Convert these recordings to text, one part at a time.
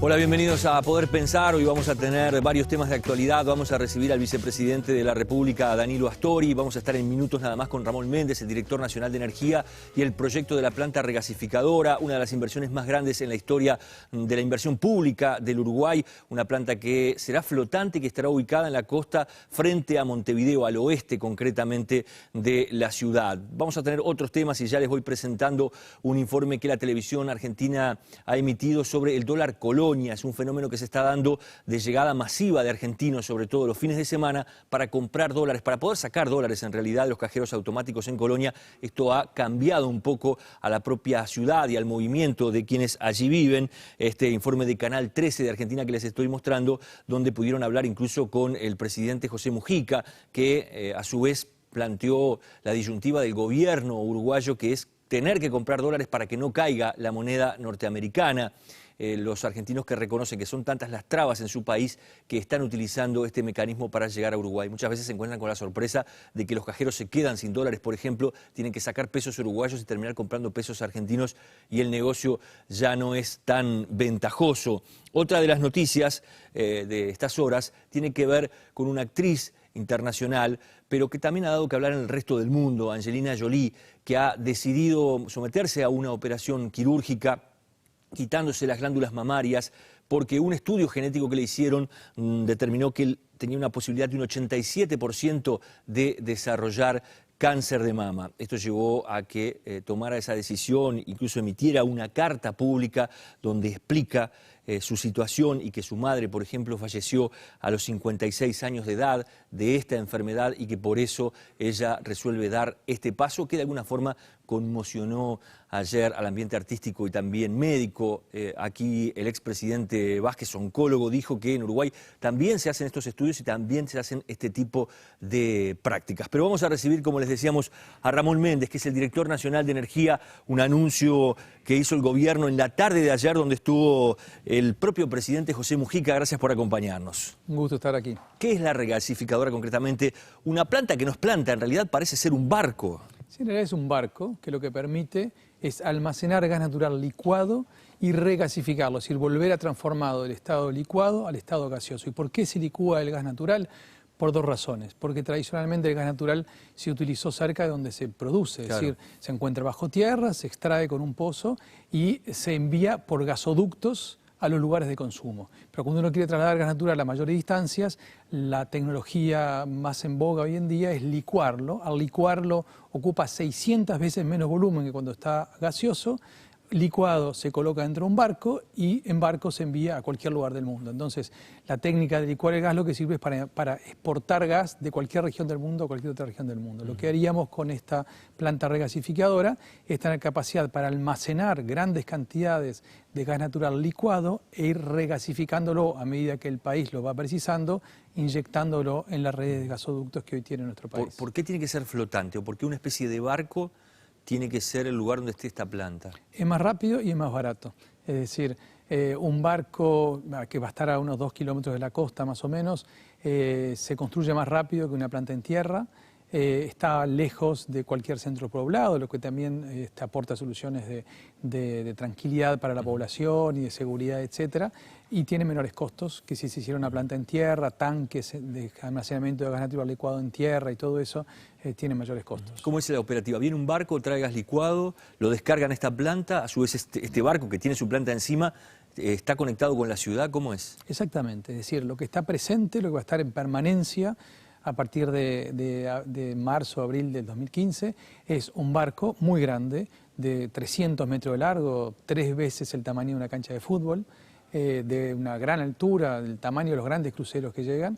Hola, bienvenidos a Poder Pensar. Hoy vamos a tener varios temas de actualidad. Vamos a recibir al vicepresidente de la República, Danilo Astori. Vamos a estar en minutos nada más con Ramón Méndez, el director nacional de energía, y el proyecto de la planta regasificadora, una de las inversiones más grandes en la historia de la inversión pública del Uruguay. Una planta que será flotante, que estará ubicada en la costa frente a Montevideo, al oeste concretamente de la ciudad. Vamos a tener otros temas y ya les voy presentando un informe que la televisión argentina ha emitido sobre el dólar colonia. Es un fenómeno que se está dando de llegada masiva de argentinos, sobre todo los fines de semana, para comprar dólares, para poder sacar dólares en realidad de los cajeros automáticos en Colonia. Esto ha cambiado un poco a la propia ciudad y al movimiento de quienes allí viven. Este informe de Canal 13 de Argentina que les estoy mostrando, donde pudieron hablar incluso con el presidente José Mujica, que a su vez planteó la disyuntiva del gobierno uruguayo, que es tener que comprar dólares para que no caiga la moneda norteamericana. Los argentinos que reconocen que son tantas las trabas en su país que están utilizando este mecanismo para llegar a Uruguay. Muchas veces se encuentran con la sorpresa de que los cajeros se quedan sin dólares, por ejemplo, tienen que sacar pesos uruguayos y terminar comprando pesos argentinos y el negocio ya no es tan ventajoso. Otra de las noticias de estas horas tiene que ver con una actriz internacional, pero que también ha dado que hablar en el resto del mundo, Angelina Jolie, que ha decidido someterse a una operación quirúrgica quitándose las glándulas mamarias, porque un estudio genético que le hicieron determinó que él tenía una posibilidad de un 87% de desarrollar cáncer de mama. Esto llevó a que tomara esa decisión, incluso emitiera una carta pública donde explica su situación y que su madre, por ejemplo, falleció a los 56 años de edad de esta enfermedad y que por eso ella resuelve dar este paso que de alguna forma conmocionó ayer al ambiente artístico y también médico. Aquí el expresidente Vázquez, oncólogo, dijo que en Uruguay también se hacen estos estudios y también se hacen este tipo de prácticas. Pero vamos a recibir, como les decíamos, a Ramón Méndez, que es el director nacional de energía, un anuncio que hizo el gobierno en la tarde de ayer, donde estuvo el propio presidente José Mujica. Gracias por acompañarnos. Un gusto estar aquí. ¿Qué es la regasificadora concretamente? Una planta que no es planta, en realidad parece ser un barco. Sí, en realidad es un barco que lo que permite es almacenar gas natural licuado y regasificarlo, es decir, volver a transformado del estado licuado al estado gaseoso. ¿Y por qué se licúa el gas natural? Por dos razones. Porque tradicionalmente el gas natural se utilizó cerca de donde se produce, es decir, se encuentra bajo tierra, se extrae con un pozo y se envía por gasoductos a los lugares de consumo. Pero cuando uno quiere trasladar gas natural a mayores distancias, la tecnología más en boga hoy en día es licuarlo. Al licuarlo ocupa 600 veces menos volumen que cuando está gaseoso. Licuado se coloca dentro de un barco y en barco se envía a cualquier lugar del mundo. Entonces, la técnica de licuar el gas lo que sirve es para exportar gas de cualquier región del mundo a cualquier otra región del mundo. Lo que haríamos con esta planta regasificadora es tener capacidad para almacenar grandes cantidades de gas natural licuado e ir regasificándolo a medida que el país lo va precisando, inyectándolo en las redes de gasoductos que hoy tiene nuestro país. ¿Por qué tiene que ser flotante o por qué una especie de barco tiene que ser el lugar donde esté esta planta? Es más rápido y es más barato. Es decir, un barco que va a estar a unos 2 kilómetros de la costa más o menos, se construye más rápido que una planta en tierra, está lejos de cualquier centro poblado, lo que también aporta soluciones de tranquilidad para la población y de seguridad, etcétera, y tiene menores costos que si se hiciera una planta en tierra, tanques de almacenamiento de gas natural licuado en tierra y todo eso, tiene mayores costos. ¿Cómo es la operativa? Viene un barco, trae gas licuado, lo descargan a esta planta, a su vez este barco que tiene su planta encima, ¿está conectado con la ciudad? ¿Cómo es? Exactamente, es decir, lo que está presente, lo que va a estar en permanencia a partir de marzo, abril del 2015, es un barco muy grande, de 300 metros de largo, 3 veces el tamaño de una cancha de fútbol, de una gran altura, del tamaño de los grandes cruceros que llegan,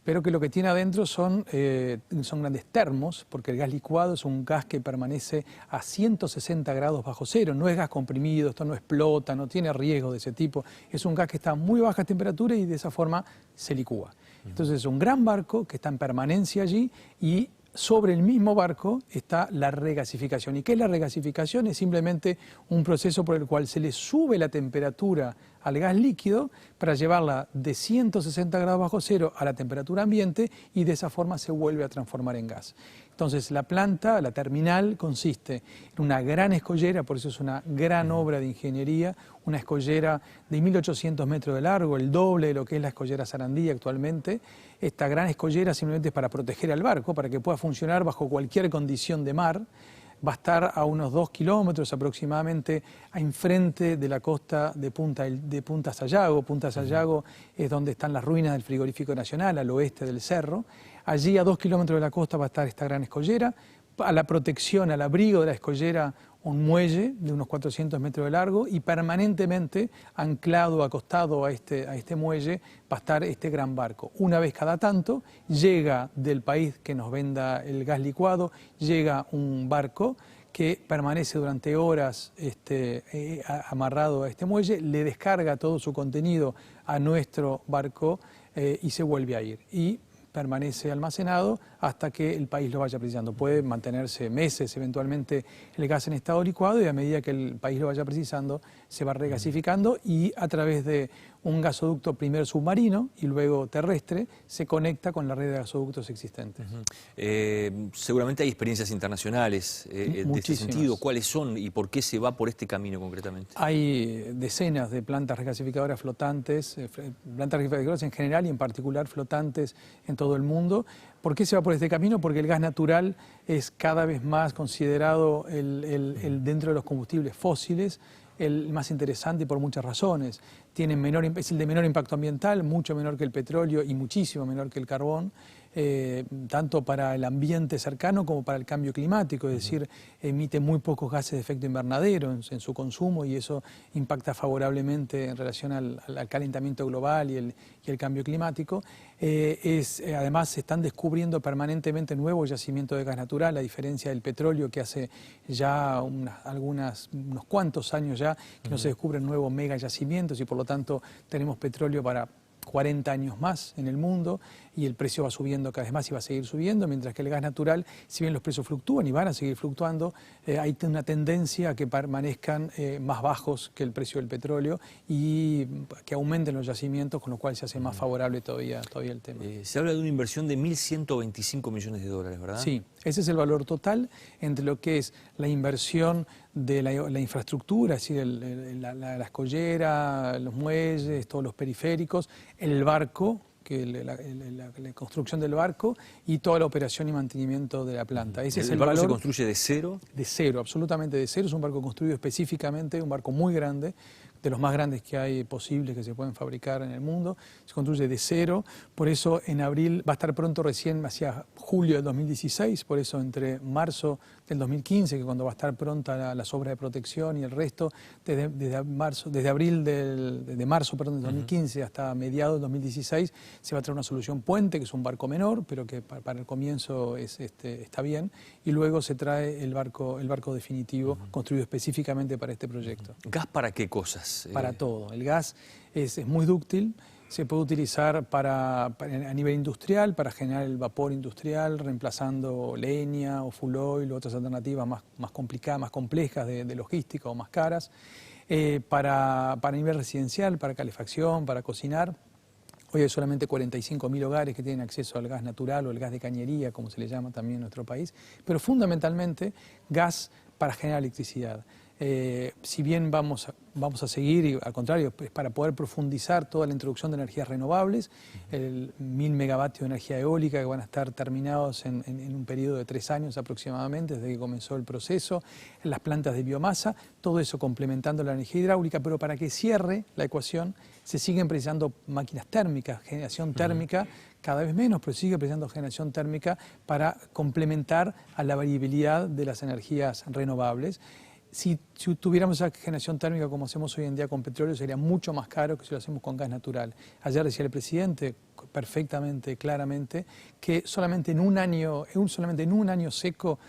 pero que lo que tiene adentro son grandes termos, porque el gas licuado es un gas que permanece a 160 grados bajo cero, no es gas comprimido, esto no explota, no tiene riesgo de ese tipo, es un gas que está a muy baja temperatura y de esa forma se licúa. Entonces es un gran barco que está en permanencia allí y sobre el mismo barco está la regasificación. ¿Y qué es la regasificación? Es simplemente un proceso por el cual se le sube la temperatura al gas líquido para llevarla de 160 grados bajo cero a la temperatura ambiente y de esa forma se vuelve a transformar en gas. Entonces la planta, la terminal, consiste en una gran escollera, por eso es una gran obra de ingeniería, una escollera de 1.800 metros de largo, el doble de lo que es la escollera Sarandí actualmente. Esta gran escollera simplemente es para proteger al barco, para que pueda funcionar bajo cualquier condición de mar. Va a estar a unos 2 kilómetros aproximadamente enfrente de la costa de Punta Sayago. Punta Sayago es donde están las ruinas del Frigorífico Nacional, al oeste del cerro. Allí a 2 kilómetros de la costa va a estar esta gran escollera. A la protección, al abrigo de la escollera, un muelle de unos 400 metros de largo y permanentemente anclado, acostado a este muelle va a estar este gran barco. Una vez cada tanto llega del país que nos venda el gas licuado, llega un barco que permanece durante horas amarrado a este muelle, le descarga todo su contenido a nuestro barco y se vuelve a ir. Y permanece almacenado hasta que el país lo vaya precisando. Puede mantenerse meses eventualmente el gas en estado licuado y a medida que el país lo vaya precisando se va regasificando y a través de un gasoducto primero submarino y luego terrestre se conecta con la red de gasoductos existentes. Seguramente hay experiencias internacionales de este sentido. ¿Cuáles son y por qué se va por este camino concretamente? Hay decenas de plantas regasificadoras flotantes, plantas regasificadoras en general y en particular flotantes en todo el mundo. ¿Por qué se va por este camino? Porque el gas natural es cada vez más considerado dentro de los combustibles fósiles el más interesante por muchas razones. Es el de menor impacto ambiental, mucho menor que el petróleo y muchísimo menor que el carbón, tanto para el ambiente cercano como para el cambio climático, es decir, emite muy pocos gases de efecto invernadero en su consumo y eso impacta favorablemente en relación al calentamiento global y el cambio climático. Además, se están descubriendo permanentemente nuevos yacimientos de gas natural, a diferencia del petróleo que hace ya unos cuantos años ya que no se descubren nuevos mega yacimientos y por lo tanto tenemos petróleo para 40 años más en el mundo y el precio va subiendo cada vez más y va a seguir subiendo, mientras que el gas natural, si bien los precios fluctúan y van a seguir fluctuando, hay una tendencia a que permanezcan más bajos que el precio del petróleo y que aumenten los yacimientos, con lo cual se hace más favorable todavía el tema. Se habla de una inversión de 1.125 millones de dólares, ¿verdad? Sí, ese es el valor total entre lo que es la inversión de la infraestructura, es decir, la escollera, los muelles, todos los periféricos, el barco, la construcción del barco y toda la operación y mantenimiento de la planta. Ese es el barco valor. ¿Se construye de cero? De cero, absolutamente de cero. Es un barco construido específicamente, un barco muy grande, de los más grandes que hay posibles que se pueden fabricar en el mundo. Se construye de cero, por eso en abril va a estar pronto, recién hacia julio del 2016, por eso entre marzo del 2015, que cuando va a estar pronta las obras de protección y el resto, desde marzo del 2015 hasta mediados del 2016, se va a traer una solución puente, que es un barco menor, pero que para el comienzo está bien, y luego se trae el barco definitivo, construido específicamente para este proyecto. ¿Gas para qué cosas? Para todo. El gas es muy dúctil, se puede utilizar a nivel industrial, para generar el vapor industrial, reemplazando leña o fuel oil u otras alternativas más complicadas, más complejas de logística o más caras. Para nivel residencial, para calefacción, para cocinar. Hoy hay solamente 45.000 hogares que tienen acceso al gas natural o el gas de cañería, como se le llama también en nuestro país, pero fundamentalmente gas para generar electricidad. Si bien vamos a seguir, y al contrario, pues para poder profundizar toda la introducción de energías renovables, 1.000 megavatios de energía eólica que van a estar terminados en un periodo de 3 años aproximadamente, desde que comenzó el proceso, las plantas de biomasa, todo eso complementando la energía hidráulica, pero para que cierre la ecuación se siguen precisando máquinas térmicas, generación térmica, cada vez menos, pero sigue precisando generación térmica para complementar a la variabilidad de las energías renovables. Si tuviéramos esa generación térmica como hacemos hoy en día con petróleo, sería mucho más caro que si lo hacemos con gas natural. Ayer decía el presidente perfectamente, claramente, que solamente en un año seco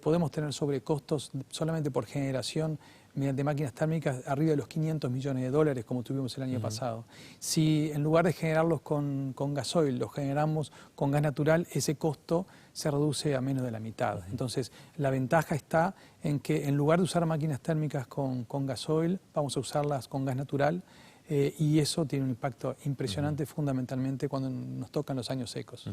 podemos tener sobrecostos solamente por generación mediante máquinas térmicas arriba de los 500 millones de dólares como tuvimos el año pasado. Si en lugar de generarlos con gasoil, los generamos con gas natural, ese costo se reduce a menos de la mitad. Entonces, la ventaja está en que en lugar de usar máquinas térmicas con gasoil, vamos a usarlas con gas natural y eso tiene un impacto impresionante fundamentalmente cuando nos tocan los años secos.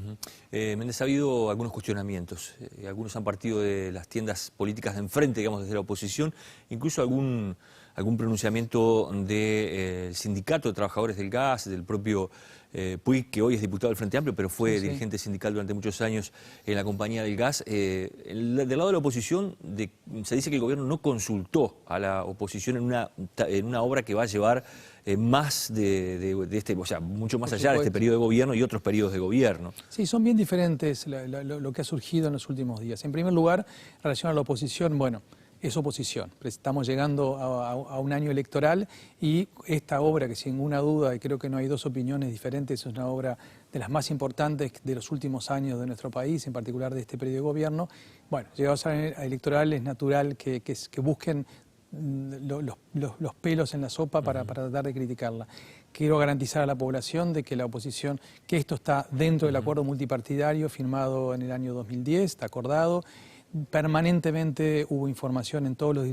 Méndez, ha habido algunos cuestionamientos, algunos han partido de las tiendas políticas de enfrente, digamos, desde la oposición, incluso algún pronunciamiento del Sindicato de Trabajadores del Gas, del propio Puig, que hoy es diputado del Frente Amplio, pero fue dirigente sindical durante muchos años en la compañía del gas. Del lado de la oposición se dice que el gobierno no consultó a la oposición en una obra que va a llevar más de este, o sea, mucho más allá de este periodo de gobierno y otros periodos de gobierno. Sí, son bien diferentes lo que ha surgido en los últimos días. En primer lugar, en relación a la oposición, bueno, es oposición. Estamos llegando a un año electoral y esta obra, que sin ninguna duda, y creo que no hay dos opiniones diferentes, es una obra de las más importantes de los últimos años de nuestro país, en particular de este periodo de gobierno. Bueno, llegados a electoral es natural que busquen los pelos en la sopa para tratar de criticarla. Quiero garantizar a la población de que la oposición, que esto está dentro del acuerdo multipartidario firmado en el año 2010, está acordado. Permanentemente hubo información en todos los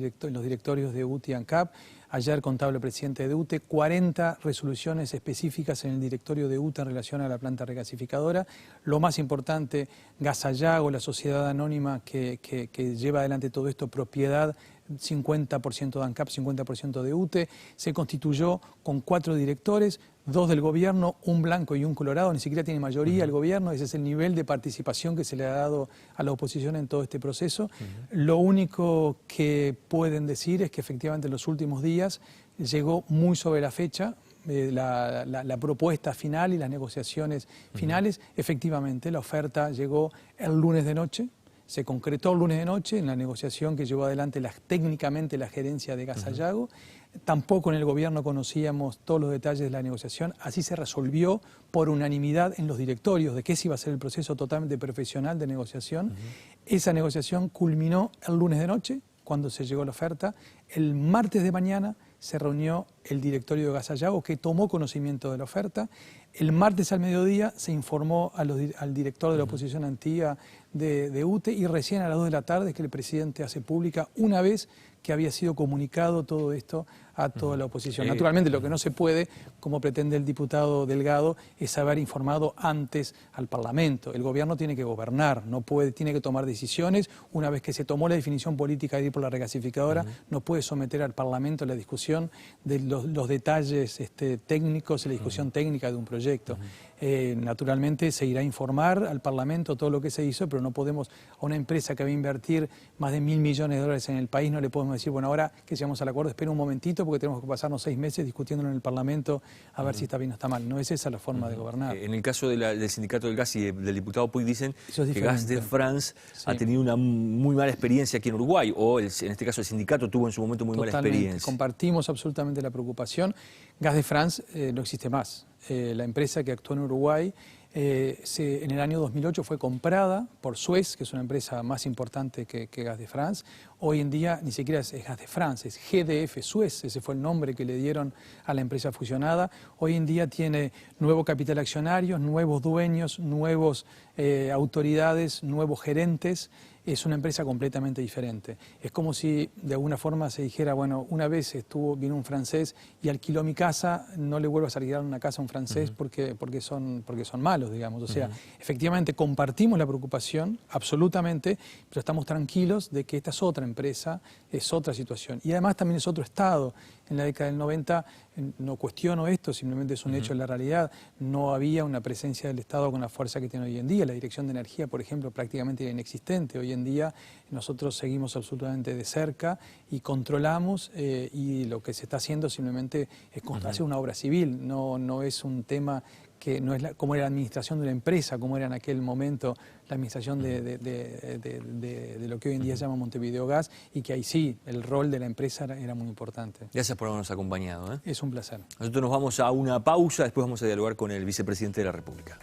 directorios de UTE y ANCAP. Ayer contaba el presidente de UTE 40 resoluciones específicas en el directorio de UTE en relación a la planta regasificadora. Lo más importante, Gasallago, la sociedad anónima que lleva adelante todo esto, propiedad 50% de ANCAP, 50% de UTE, se constituyó con 4 directores, 2 del gobierno, un blanco y un colorado, ni siquiera tiene mayoría el gobierno, ese es el nivel de participación que se le ha dado a la oposición en todo este proceso. Lo único que pueden decir es que efectivamente en los últimos días llegó muy sobre la fecha la propuesta final y las negociaciones finales. Efectivamente, la oferta llegó el lunes de noche. Se concretó el lunes de noche en la negociación que llevó adelante técnicamente la gerencia de Gasallago. Tampoco en el gobierno conocíamos todos los detalles de la negociación. Así se resolvió por unanimidad en los directorios de que ese iba a ser el proceso totalmente profesional de negociación. Esa negociación culminó el lunes de noche, cuando se llegó la oferta. El martes de mañana se reunió el directorio de Gasallago, que tomó conocimiento de la oferta. El martes al mediodía se informó al director de la oposición antiguo de UTE, y recién a las 2 de la tarde es que el presidente hace pública, una vez que había sido comunicado todo esto a toda la oposición. Naturalmente lo que no se puede, como pretende el diputado Delgado, es haber informado antes al Parlamento. El gobierno tiene que gobernar, tiene que tomar decisiones. Una vez que se tomó la definición política de ir por la regasificadora, no puede someter al Parlamento la discusión de los detalles técnicos y la discusión técnica de un proyecto. Naturalmente se irá a informar al Parlamento todo lo que se hizo, pero no podemos, a una empresa que va a invertir más de $1.000 millones en el país, no le podemos decir, bueno, ahora que llegamos al acuerdo, espera un momentito porque tenemos que pasarnos 6 meses discutiéndolo en el Parlamento a ver si está bien o está mal. No es esa la forma de gobernar. En el caso del Sindicato del Gas y del diputado Puig dicen que Gas de France ha tenido una muy mala experiencia aquí en Uruguay, o en este caso el sindicato tuvo en su momento muy mala experiencia. Compartimos absolutamente la preocupación. Gas de France no existe más. La empresa que actuó en Uruguay en el año 2008 fue comprada por Suez, que es una empresa más importante que Gas de France. Hoy en día ni siquiera es Gas de France, es GDF Suez, ese fue el nombre que le dieron a la empresa fusionada. Hoy en día tiene nuevo capital accionario, nuevos dueños, nuevas autoridades, nuevos gerentes. Es una empresa completamente diferente. Es como si de alguna forma se dijera, bueno, una vez vino un francés y alquiló mi casa, no le vuelvas a alquilar una casa a un francés porque son malos, digamos. O sea, efectivamente compartimos la preocupación, absolutamente, pero estamos tranquilos de que esta es otra empresa, es otra situación. Y además también es otro Estado. En la década del 90, no cuestiono esto, simplemente es un hecho de la realidad, no había una presencia del Estado con la fuerza que tiene hoy en día. La Dirección de Energía, por ejemplo, prácticamente era inexistente. Hoy en día nosotros seguimos absolutamente de cerca y controlamos, y lo que se está haciendo simplemente es hacer una obra civil, no es un tema que no es como era la administración de una empresa, como era en aquel momento la administración de lo que hoy en día se llama Montevideo Gas, y que ahí sí, el rol de la empresa era muy importante. Gracias por habernos acompañado. Es un placer. Nosotros nos vamos a una pausa, después vamos a dialogar con el vicepresidente de la República.